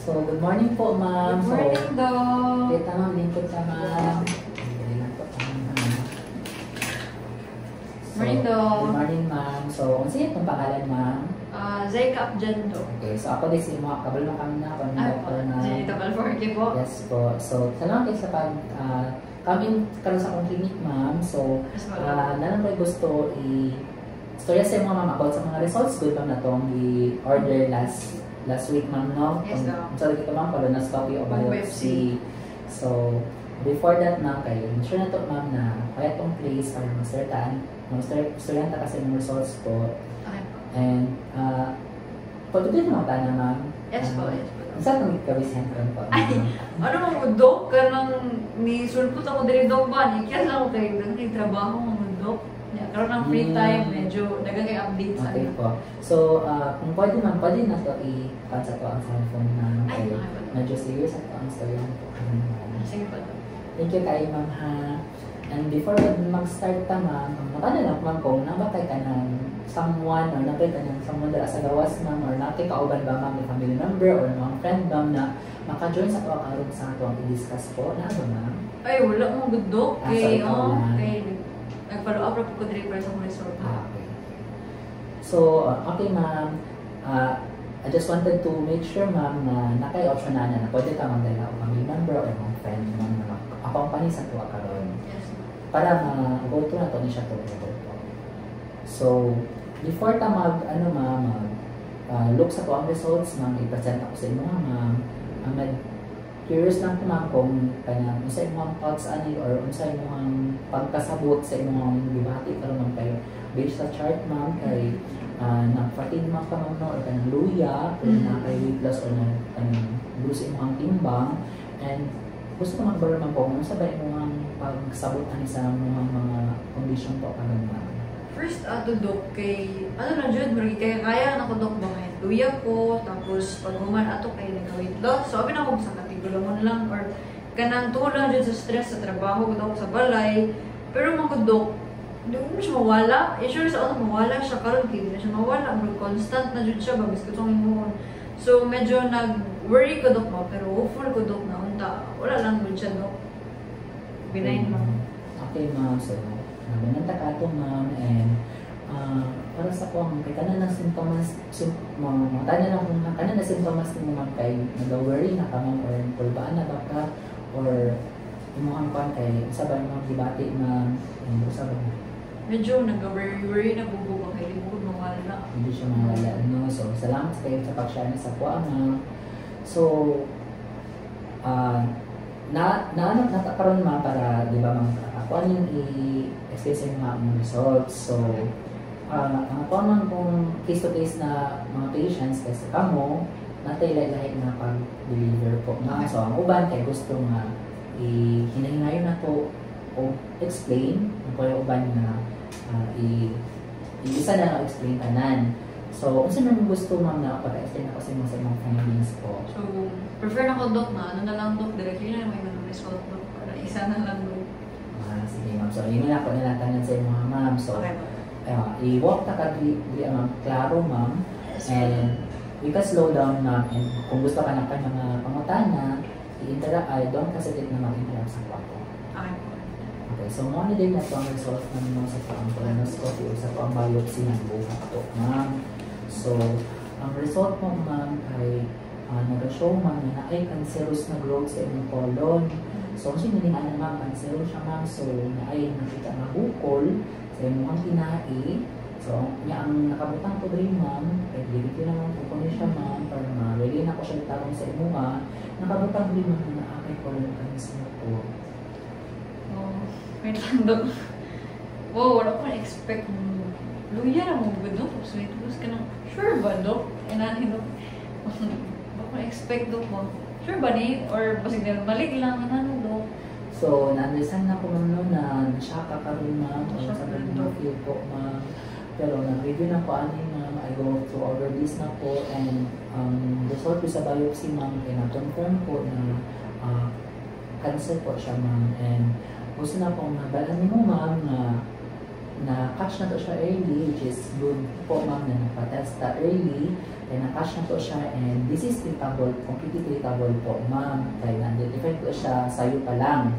So, good morning po, ma'am. Good morning, so, Dok. kita ma'am, lingkod ka, ma'am. Morning, Dok. Good morning, ma'am. So, kung sino itong pangalan, ma'am? Zaika Abjan, Dok. Okay, so ako din si mga kabal mo kami na. Ginita Balforque po. Yes po. So, salamat kayo sa pag kami karoon sa akong clinic, ma'am. So, nalang ko gusto istorya sa mga ma'am about sa mga results good ma'am na itong i-order last week, ma'am, no? Yes, Dok. So, dito ma'am, colonoscopy o biopsy. So, before that, ma'am, kayo, sure na ito, ma'am, na kaya itong place para mag-storyan ta kasi ng results po. Okay po. And, pagdating naman tayo na, ma'am. Yes po, yes po. Saan itong ikawisihan ka rin po? Ay, ano mo, Dok? Kanang ni-sulpot ako diri, Dok ba? Kaya lang ako kayo, naging trabaho mo, Dok. Karoon ng free time, medyo dagang kayo update sa Okay po. So, kung pwede man, pwede na ito i-pansa to ang cellphone na Ay, kayo. okay po. Medyo serious at ang story po. Sige po, Dok. Thank you kayo, ma'am, ha. And before mag-start ta, ma'am, makana lang, ma'am, kung nabatay ka ng someone or napay ka ng someone dala sa gawas, ma'am, or natin kauban ba, ma'am, yung family member or mga friend, ma'am, na maka-join sa karon sa ito ang i-discuss po. Na ano, ma'am? Ay, wala mo, good, Dok. So ikaw lang. Okay. Nag-follow up ko diri para sa mga resort. Okay. So, okay, ma'am. I just wanted to make sure, ma'am, na naka-option na pwede ka magdala o family member or mga friend, ma'am, na accompany sa tuwa karon. Yes. Para ma-go to na to ni siya to. So, before ta look sa tuwang results, ma'am, i-present ako sa inyo, ma'am. Curious lang po, ma'am, kung sa imong thoughts ani or sa imong pagkasabot sa imong debate karon, ma'am, kayo based sa chart, ma'am, kay nag-14 ma'am ka, ma'am, no, or kanang luya, or na kay weight loss or kanang lose imong timbang, and gusto ko mag-baro, ma'am, kung ano sa ba imong pagsabot ani sa mga condition po karon, ma'am. First, Dok, kay, ano na dyan, kaya na ko, Dok, bakit luya ko, tapos pag human ato kay nag-weight loss. So, abin ako sa katigulo mo lang, or kanang tuho lang dyan sa stress sa trabaho, Dok, sa balay. Pero mga Dok, hindi ko siya mawala. Sure sa ako mawala siya, karon kaya hindi siya mawala. Constant na dyan siya, bagis ko itong imuhon. So, medyo nag-worry ko, Dok, pero hopeful ko, Dok, na unta. Wala lang dyan siya, Dok. Benign, ma'am. Okay, ma'am. So, nabinanta ka ito, ma'am, and para sa kung kay kanan na symptoms, mga kanan na symptoms ni ma'am kay nag-worry na ka, ma'am, or kulbaan na ba ka, or imuhang pan kay sabay mga debate na sabay Medyo nag-worry na bubugo kay limod mawala na. hindi siya mawala, no? So, salamat kayo sa pag-share na sa kuha, ma'am. So, natakaroon, ma'am, para, di ba, ma'am, ako yung i-express yung mga results. So, ang common kung case-to-case na mga patients kasi kamo, natay lahat na pag-deliver po, ma'am. So, ang uban kay gusto nga hinahingayon na to o explain kung yung uban na isa na explain kanan. So, kung saan naman gusto, ma'am, na pag-explain ako sa mga findings po? So, prefer na ko, Dok, na ano na lang, Dok, directly na may result, Dok, para isa na lang, Dok. Sige, ma'am. So, yun na ako nilatanan sa mga ma'am. So, Okay, i-walk na ka ma'am, klaro, ma'am. And we can slow down, ma'am. And kung gusto ka na mga pangutana, don't hesitate na mag-interact sa kwarto. Okay. Okay, so mga din na ito ang result ng mga sa colonoscopy o sa biopsy ng buhat to, ma'am. So, ang result mo, ma'am, ay nag-show, ma'am, na ay cancerous na growth sa inyong colon. So, kung sinilingan na, ma'am, cancerous siya, ma'am. So, na ay nakita na bukol sa inyong kinahi. So, ang nakabutang ko rin, ma'am, kaya dito naman po niya siya, ma'am, para ma-ready na ko siya itarong sa inyong nakabutang rin, ma'am, na aking colon cancer po. Wait lang, Dok. Wow, wala ko na-expect. Luya na mo ba, Dok? So, ito ka na, sure ba, Dok? Inanin, Dok? Wala ko na-expect, Dok, mo. Sure ba ni? Or basig na malik lang, ano, Dok? So, na-understand na ko, ma'am, no, na nasya ka rin, ma'am, o Nasya sa ka rin, mga feel po, ma'am. Pero nag-review na po ani, ma'am, I go through all of this na po, and result ko sa biopsy, ma'am, ay na-confirm po na cancer po siya, ma'am. And gusto na pong nabalan mo, ma'am, na na-catch na to siya early, which is good po ma'am na napatest ta early, kaya na-catch na to siya, and this is treatable, completely treatable po ma'am, kaya na-identify ko siya sa'yo pa lang.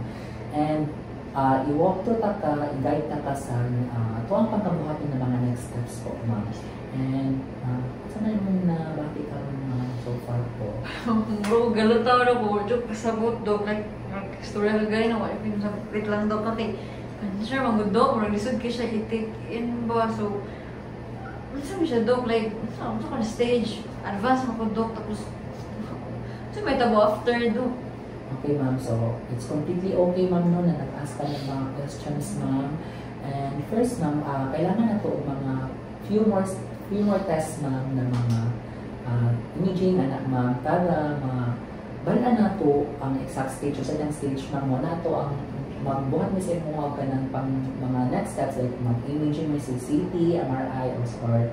And i-walk to ta ka, i-guide ta ka sa ito ang pagkabuhatin ng mga next steps po ma'am. And sana yung nabati ka so far po? Bro, galataw na po. Joke kasabot, Dok. Like, istorya ka gaya na wala pinasapit lang daw kasi sure, mga Dok, lisod ka siya i-take in ba? So, sabi siya, Dok, like, ano ka na stage, advance mo ko, Dok, tapos, so may tabo after, Dok. Okay, ma'am. So, it's completely okay, ma'am, no, na nag-ask ka ng mga questions, ma'am. And first, ma'am, kailangan na to mga few more tests, ma'am, na mga imaging, anak, ma'am, para bala na to ang exact stage o sa ilang stage, ma'am, mo na to ang magbuhat mo sa mga ka ng mga next steps, like mag-imaging mo sa CT, MRI, or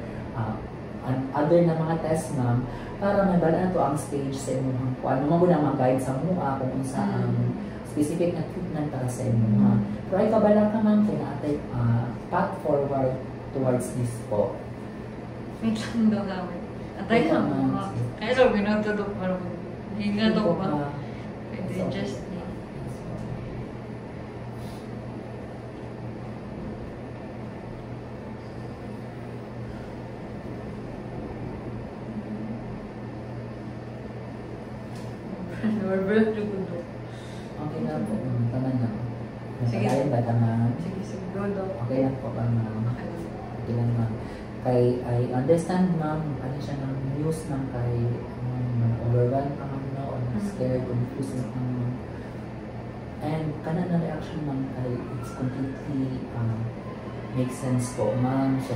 other na mga tests, ma'am, para may bala na to ang stage sa inyong kung ano mo na mag-guide sa mga kung sa specific na treatment para sa inyo. Pero ay kabala ka, ma'am, kaya natin path forward towards this po. Wait lang daw namin. Atay lang mga. Kaya so, ginatulog para hinga daw ba? Pwede just me. Overbreath yung kundo. Okay na po, ma'am. Tama na. Sige. Natagayan ba tama? Sige, sige. Go, Dok. Okay lang po ba, ma'am? Okay. Okay lang, ma'am. Kay, I understand, ma'am, ano siya ng news ng kay overwhelmed ka, ma'am, no? Or scared, confused ka, ma'am. And kanan na reaction, ma'am, kay it's completely makes sense po, ma'am. So,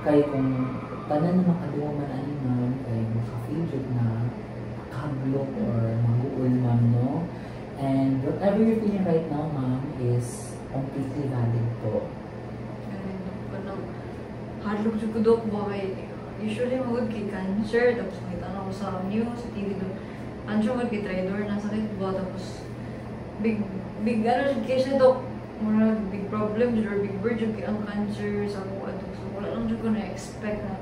kay kung kanan na makaduwa man ani, ma'am, kay maka-feel yun na kablok or maguul, ma'am, no? And whatever you're feeling right now, ma'am, is completely valid po. Hadlok sa kudok ba kay usually magod kay cancer tapos may tanong sa news sa TV doon cancer magod kay trader na sakit ba tapos big ano kay siya dok mura big problem or big bird yung kay ang cancer sa ako ato so wala lang dyan ko na-expect na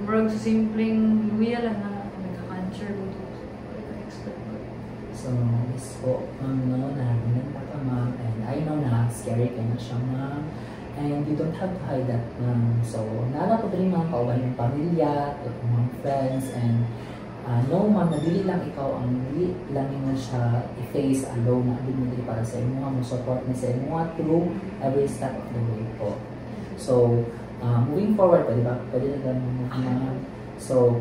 mura sa simpleng luya lang na may ka-cancer ko so wala na-expect ko. So, miss po, ma'am, no, narinig ka, ma'am, and I know na scary ka na siya, ma'am. And you don't have to hide that, ma'am. So, nala ko din mga kauban ng pamilya, mga friends, and no, ma'am, nadili lang ikaw ang dili lang mo siya i-face alone na din mo din para sa inyo, mo support ni sa inyo through every step of the way po. So, moving forward, pwede na ganun, ma'am. So,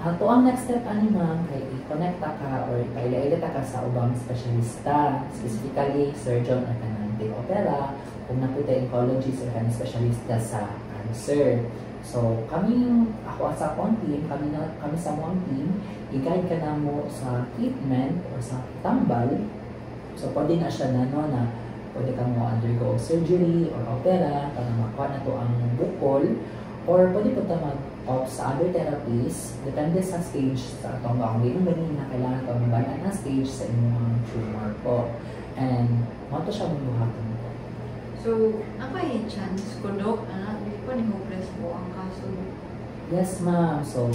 ato ang next step ani, ma'am, kay i-connect ka or ipaila-ila ka sa ubang specialista, specifically surgeon or kanang opera, kung naputa oncologist or kanang specialista sa cancer. So, ako sa akong team, kami sa akong team, i-guide ka na mo sa treatment or sa tambal. So, pwede na siya na, no, na pwede ka mo undergo surgery or opera, para makuha na to ang bukol, or pwede po ta mag-opt sa other therapies, depende sa stage sa atong gawin na kailangan ito mabalaan na stage sa inyong tumor po. And, mato siya mabuhatan po. So, napay chance ko, Dok, na di pa ni hopeless po ang kaso. Yes, ma'am. So,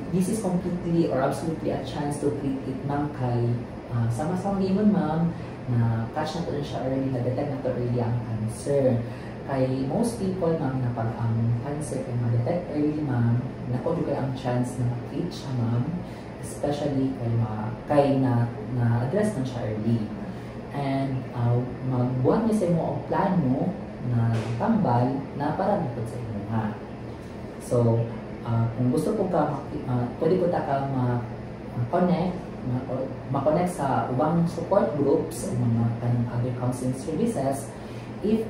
this is completely or absolutely a chance to treat it, ma'am, kay sama-sama limon, ma'am, na catch na to siya early, na-detect na to early ang cancer. Kay most people, ma'am, na pag ang cancer ay ma-detect early, ma'am, nakuha kayo ang chance na ma-treat siya, ma'am, especially kay na-address man siya early. And magbuhat niyo sa inyo ang plano na tambal na para dito sa inyo nga. So, kung gusto po ka, pwede po ka ma-connect sa ubang support groups o mga other counseling services if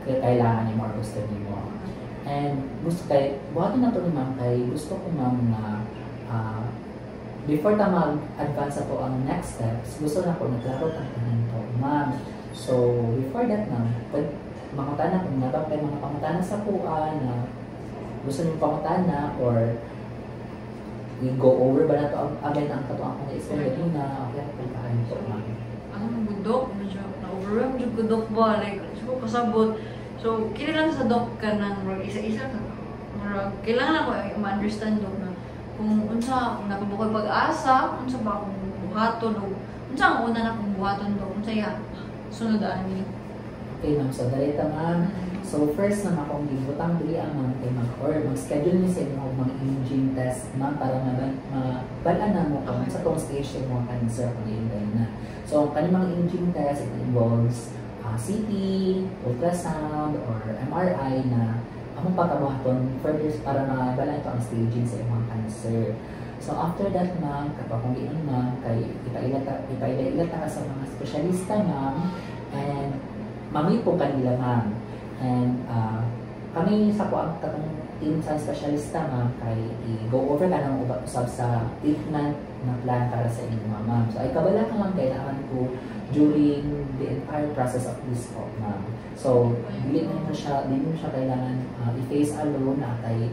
kailangan niyo or gusto niyo. And gusto kay, buhatin na ito ni ma'am, kay gusto ko, ma'am, na before ta mag-advance po ang next steps, gusto na po naglaro ang tanan po, ma'am. So, before that, ma'am, makutana kung nabang kayo mga pangutana sa kuha na gusto niyo pangutana or i-go over ba na ito again ang katuang kong experience na okay po kain po, ma'am. Ang budok, medyo na-overwhelmed yung budok ba, like, siguro pasabot, So, kailangan sa doc ka ng isa-isa ka. Kailangan ako ma-understand doc na kung unsa kung nakabukod pag-asa, unsa ba akong buhaton o unsa ang una na akong buhaton doc, unsa ya sunod ani. Okay, ma'am. So, dalita ma'am. So, first naman akong gibutang dili ang mga kay ma'am or mag-schedule ni sa inyo mga imaging test ma'am para mabalaan na mo kung sa tong stage yung mga cancer kung ilay na. So, ang kanimang imaging test, it involves CT, ultrasound, or MRI na among pagkabuhaton further para mabalaan ito ang staging sa imong cancer. So, after that ma'am, kapag kung iyon ma'am, kay ipaila ka sa mga espesyalista ma'am, and mamit po kanila ma'am. And kami sa po ang katong team sa specialista ma'am kay i-go over ka ng usab sa treatment na plan para sa inyo ma'am. So ay kabala ka lang kailangan ko during the entire process of this po ma'am. So dili mo siya kailangan i-face alone na kay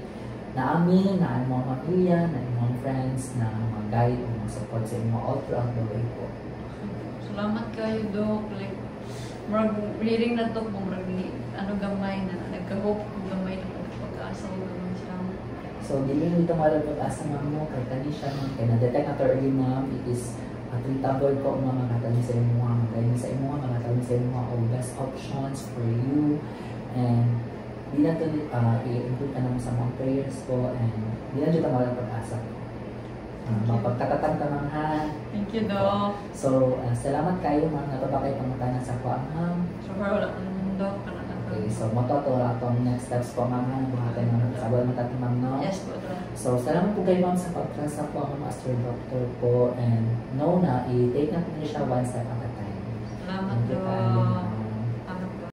na amin, na ang mga pamilya, na ang mga friends, na mga guide o mga support sa inyo all throughout the way po. Salamat kayo Doc. Like, murag reading na to kung murag ano gamay na nagka-hope kung gamay na pag-asa o gamay siya. So, dili nito malab pag-asa ma'am mo, kay kani siya ma'am, kay na-detect na early ma'am, it is treatable po mga makatali sa inyo mga magaling sa inyo, makatali sa inyo mga best options for you. And di na ito i-include ka naman sa mga prayers po and di na dito malab pag-asa. Mapagkatatag ka ma'am ha. Thank you Doc. So, salamat kayo ma'am, nataba kayo pangutanan sa kuwang ma'am. So far wala ko naman Doc. Okay, so matoto atong next steps po ma'am ha, buhatan ng sabon matati ma'am no? Yes po Doc. So, salamat po kayo ma'am sa pagtrasa po ang master doctor po and know na i-take natin siya one step at a time. Salamat Thank you, Doc.